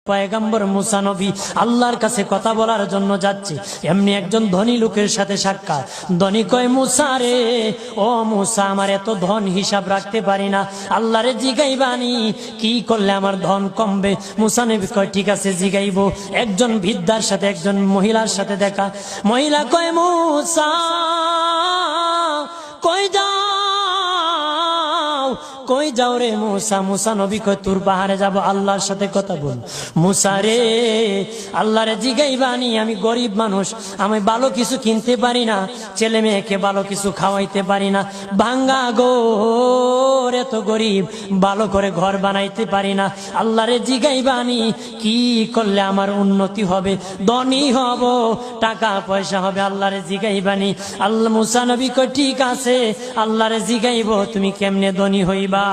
পয়গম্বর মুসা নবী আল্লাহর কাছে কথা বলার জন্য যাচ্ছে, এমনি একজন ধনী লোকের সাথে সাক্ষাৎ। ধনী কয়, মুসা রে, ও মুসা, আমার এত ধন হিসাব রাখতে পারি না, আল্লাহরে জিগাইবানি কি করলে আমার ধন কমবে? মুসা নবী কয়, ঠিক আছে জিগাইব। একজন বৃদ্ধার সাথে একজন মহিলার সাথে দেখা। মহিলা কয়, মুসা কই যাও, কই যাও রে মুসা? মুসা নবী কয়, তোর পাহাড়ে যাব, আল্লাহর সাথে কথা বল। মুসা রে, আল্লাহরে জিগাইবানি, আমি গরিব মানুষ, আমি ভালো কিছু কিনতে পারি না, ছেলে মেয়েকে ভালো কিছু খাওয়াইতে পারি না, ভাঙ্গা গোর, এত গরিব, ভালো করে ঘর বানাইতে পারি না, আল্লাহরে জিগাইবানি কি করলে আমার উন্নতি হবে, ধনী হব, টাকা পয়সা হবে, আল্লাহরে জিগাইবানি। আল্লাহ মুসা নবী কয়, ঠিক আছে, আল্লাহরে জিগাইব, তুমি কেমনে ধনী হইবা? আল্লাহ